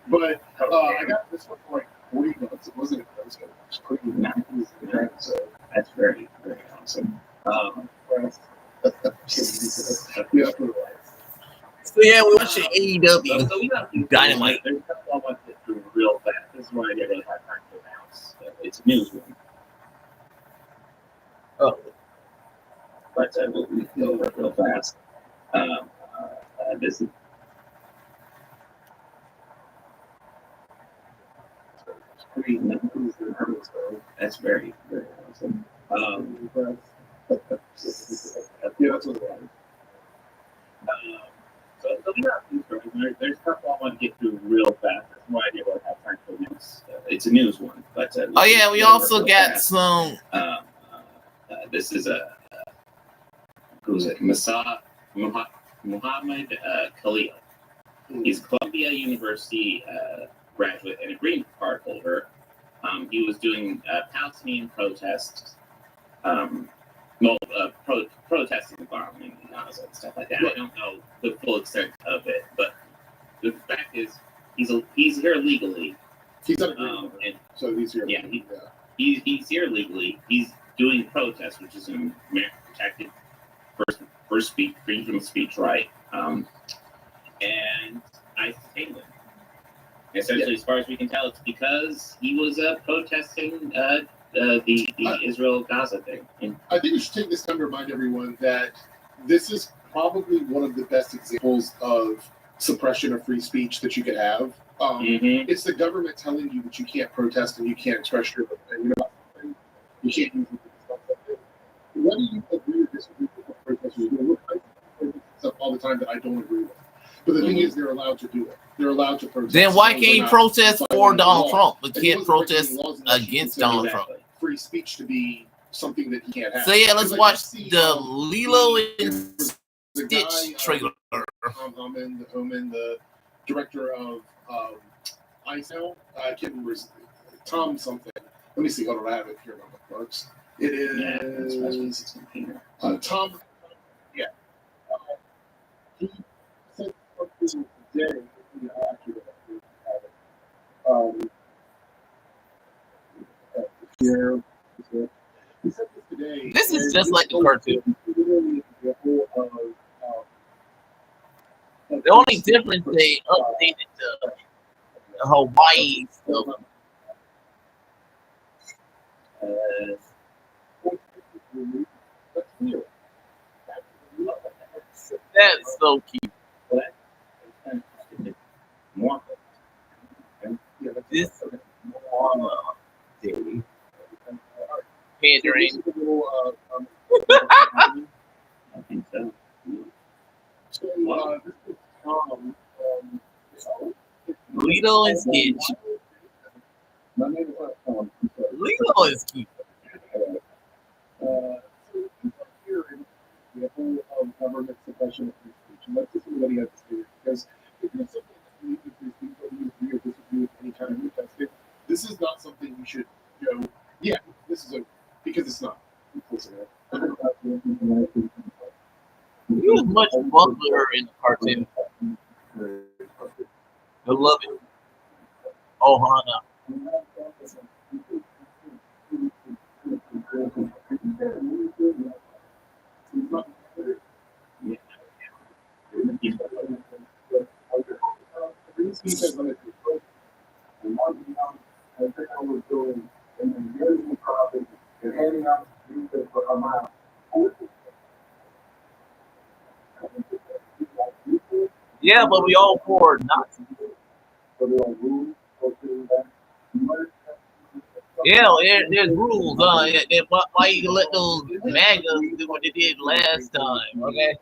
But I got this one for like 40 months. It wasn't a close. It was pretty nice. So That's very, very awesome. yeah. So yeah, we're watching AEW So we got Dynamite. There's a couple I want to get through real fast. This is why I didn't really have time to announce. It's a news one. Oh, But we'll go over it real fast. This is pretty. That's very, very awesome. Yeah, that's what it was. So we got these stories. There's a couple I want to get through real fast. That's why I didn't really have time to announce. It's a news one, but oh yeah, we also got some. This is who's it? Muhammad Khalil. He's a Columbia University graduate and a green card holder. He was doing Palestinian protests, protesting the bombing in Gaza and stuff like that. I don't know the full extent of it, but the fact is, he's here legally. He's on a green card, so he's here. Yeah, he's here legally. He's doing protests, which is a protected first speech, freedom of speech right. And I detained him. Essentially, as far as we can tell, it's because he was protesting the Israel-Gaza thing. And I think we should take this time to remind everyone that this is probably one of the best examples of suppression of free speech that you could have. It's the government telling you that you can't protest and you can't express your opinion about something. You can't use it. Whether you agree or disagree with what protesters are doing, I do stuff all the time that I don't agree with. But the thing is, they're allowed to do it. They're allowed to protest. Then why can't you protest for Donald Trump, but can't protest against Donald Trump? Free speech to be something that he can't have. So yeah, let's watch the Lilo and Stitch trailer. Tom Homan, the director of Ice Now. I can't remember Tom something. Let me see. Hold on, I have it here on the marks. It is Tom. Yeah. He said something today. He said this today. This is just like the cartoon. The only difference, they updated the Hawaii stuff. That's so cute. This Moana Day. Pandering. I think so. So, this is Tom. Lilo and Stitch. Lilo is cute. So here in the whole government suppression of free speech, and let's just see what he has to say. Because if you're something that believes in free speech, whether you agree or disagree with any kind of protest, this is not something you should go, yeah, this is a, because it's not. He was much bubbler in the cartoon. I love it. Ohana. Yeah, but we all for Nazis. Yeah, there's rules. Why you let those MAGAs do what they did last time? Okay.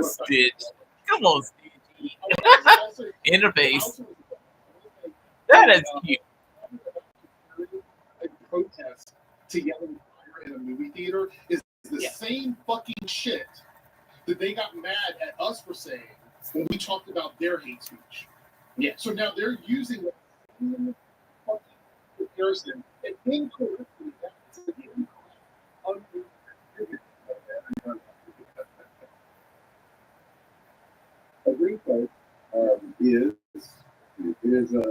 Stitch. Come on, Stitch. Interface. That is cute. Protest to yell and fire in a movie theater is the same fucking shit that they got mad at us for saying when we talked about their hate speech. Yeah. So now they're using the fucking Harrison, and incorrectly, that's a game. A green card is a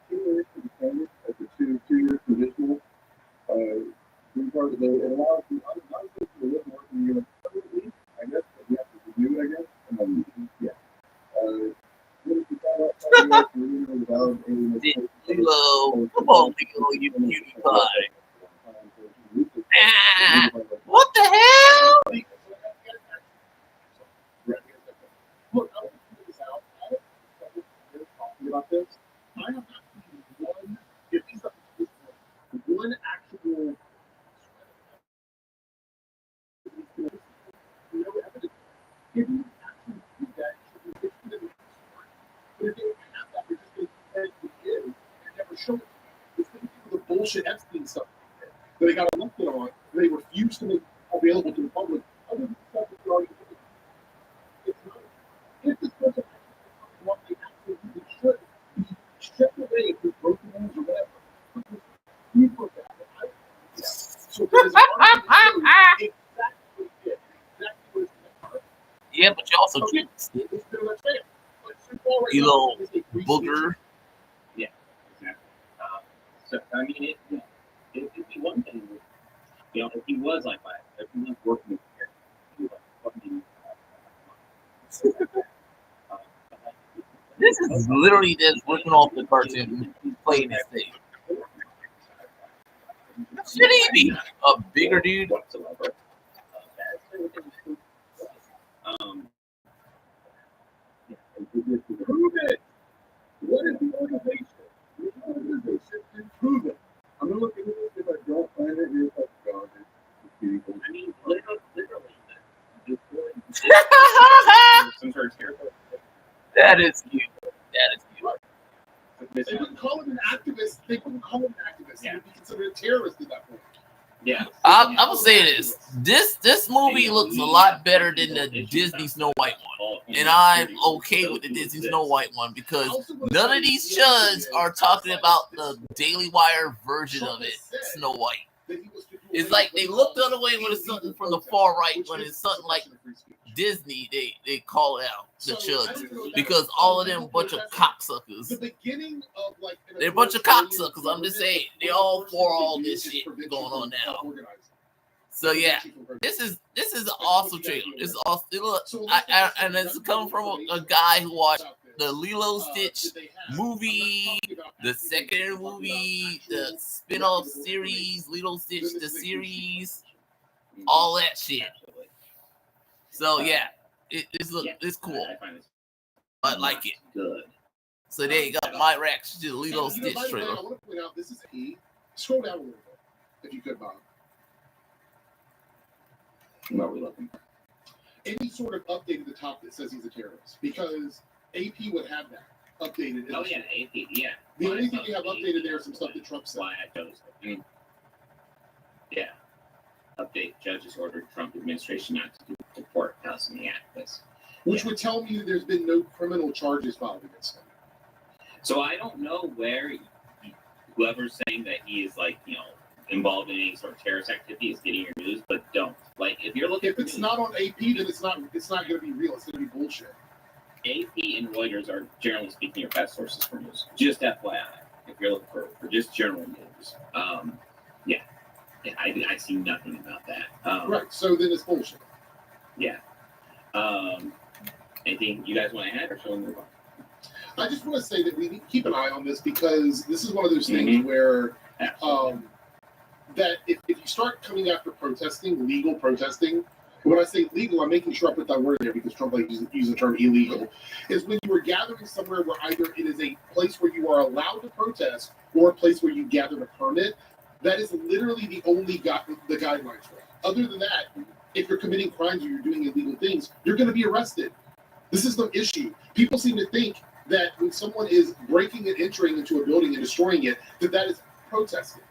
2 years independent as a two-year conditional green card. It allows you to live more than you I guess, but you have to renew it, I guess. Yeah. Lilo, come on, Lilo, you cutie pie. What the hell? Look, I'll put this out. Talking about this. I have not seen one, if these are one actual no evidence. If you actually do that, it's going to be smart. But if they don't have that, they're just going to pretend it is and never show it. It's going to be the bullshit Epstein stuff that they got elected on. They refuse to make available to the public. Other than stuff that they're already doing. It's not. If this person actually what they absolutely should be stripped away if there's broken homes or whatever. You put that. So there's exactly it. Exactly what Yeah, but you also it's you little booger. Yeah, exactly. So I mean, it'd be one thing, if he was like that, if he was working with him, he was like fucking. This is literally just ripping off the cartoon, playing his thing. Should he be a bigger dude? Whatsoever. Prove it. What is the organization? The organization can prove it. I'm gonna look at it. If I don't find it, you're like, God, it's beautiful. I mean, literally, some sort of terrible. That is cute. That is cute. They wouldn't call him an activist. They wouldn't call him an activist. Yeah. He would be considered a terrorist at that point. Yeah. I'm gonna say this. This movie looks a lot better than the Disney Snow White one, and I'm okay with the Disney Snow White one because none of these chuds are talking about the Daily Wire version of it, Snow White. It's like they look the other way when it's something from the far right. When it's something like Disney, they call it out the chuds because all of them bunch of cocksuckers. They're a bunch of cocksuckers. I'm just saying they're all for all this shit going on now. So yeah, this is an awesome trailer. This is awesome. Look, and it's coming from a guy who watched the Lilo Stitch movie, the second movie, the spin-off series, Lilo Stitch the series, all that shit. So yeah, it's cool. I like it. Good. So there you go. My reaction to the Lilo Stitch trailer. I want to point out this is scroll down a little bit, if you could, Bob. What are we looking for? Any sort of update at the top that says he's a terrorist, because AP would have that updated. Oh yeah, AP. Yeah. The only thing you have updated there is some stuff that Trump said. Why I chose it. Yeah. Update: Judges ordered Trump administration not to deport Palestinian activists. Which would tell me that there's been no criminal charges filed against him. So I don't know where whoever's saying that he is involved in any sort of terrorist activity is getting your news, but don't. If you're looking, if it's not on AP, then it's not going to be real. It's going to be bullshit. AP and Reuters are generally speaking your best sources for news. Just FYI, if you're looking for just general news. I see nothing about that. Right. So then it's bullshit. Yeah. Anything you guys want to add, or shall we move on? I just want to say that we need to keep an eye on this because this is one of those things where that if you start coming after protesting, legal protesting, when I say legal, I'm making sure I put that word in there because Trump likes to use the term illegal, is when you are gathering somewhere where either it is a place where you are allowed to protest or a place where you gather a permit. That is literally the only the guidelines for it. Other than that, if you're committing crimes or you're doing illegal things, you're going to be arrested. This is the issue. People seem to think that when someone is breaking and entering into a building and destroying it, that is protesting.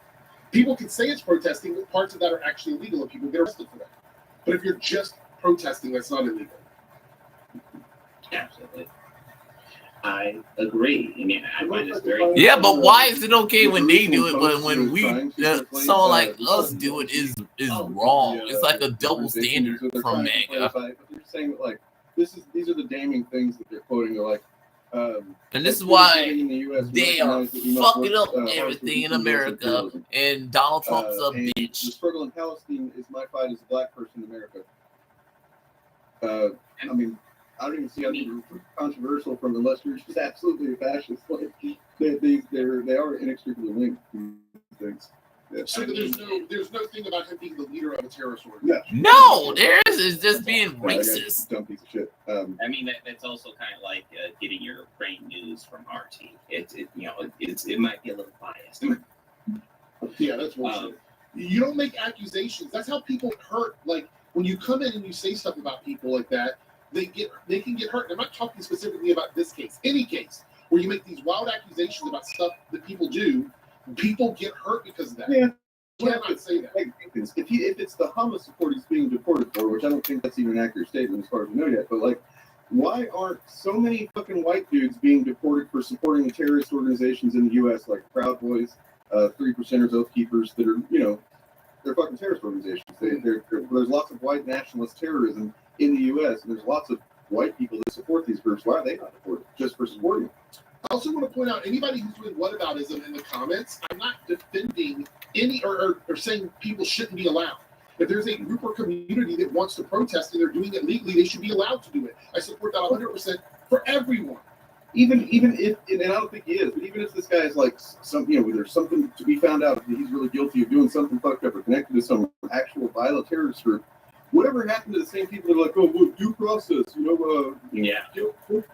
People can say it's protesting, but parts of that are actually illegal and people get arrested for that. But if you're just protesting, that's not illegal. Absolutely. I agree. I mean, I find this very. Yeah, but why is it okay when they do it, but when we someone like us do it is wrong? It's like a double standard from MAGA. But they're saying that, like, these are the damning things that they're quoting. They're like, and this is why they are fucking up everything in America, and Donald Trump's a and bitch. The struggle in Palestine is my fight as a black person in America. I mean, I don't even see how they're controversial from unless you're just absolutely a fascist. Like, they are inextricably linked to things. Yeah. So there's no thing about him being the leader of a terrorist organization. No, there is. It's just being racist. Dumb piece of shit. I mean, that's also kind of like getting your brain news from RT. It might be a little biased. Yeah, that's bullshit. You don't make accusations. That's how people hurt. Like when you come in and you say stuff about people like that, they can get hurt. And I'm not talking specifically about this case. Any case where you make these wild accusations about stuff that people do, people get hurt because of that. Yeah. You cannot say that. If it's the Hamas support he's being deported for, which I don't think that's even an accurate statement as far as we know yet, but like, why aren't so many fucking white dudes being deported for supporting the terrorist organizations in the U.S. like Proud Boys, 3%ers, Oath Keepers that are, they're fucking terrorist organizations. There's lots of white nationalist terrorism in the U.S. and there's lots of white people that support these groups. Why are they not deported? Just for supporting them? I also want to point out, anybody who's doing whataboutism in the comments, I'm not defending any or saying people shouldn't be allowed. If there's a group or community that wants to protest and they're doing it legally, they should be allowed to do it. I support that 100% for everyone. Even if, and I don't think he is, but even if this guy is like there's something to be found out that he's really guilty of doing something fucked up or connected to some actual violent terrorist group, whatever happened to the same people that are like, oh, well, due process,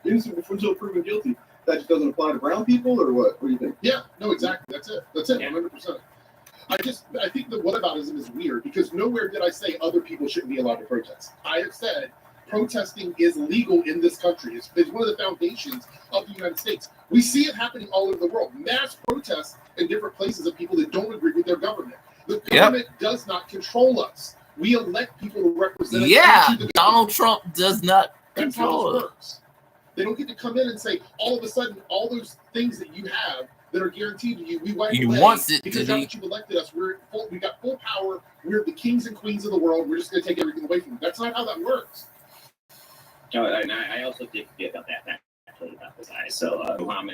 innocent until proven guilty. That just doesn't apply to brown people, or what? What do you think? Yeah, no, exactly. That's it. 100%. I think that whataboutism is weird because nowhere did I say other people shouldn't be allowed to protest. I have said protesting is legal in this country. It's one of the foundations of the United States. We see it happening all over the world. Mass protests in different places of people that don't agree with their government. The government does not control us. We elect people to represent us. Yeah, Donald Trump does not That's how control it it. works. They don't get to come in and say, all of a sudden, all those things that you have that are guaranteed to you, we wipe He away wants it because to now be. that you've elected us, we got full power. We're the kings and queens of the world. We're just going to take everything away from you. That's not how that works. And I also did forget about that actually about this guy. So Muhammad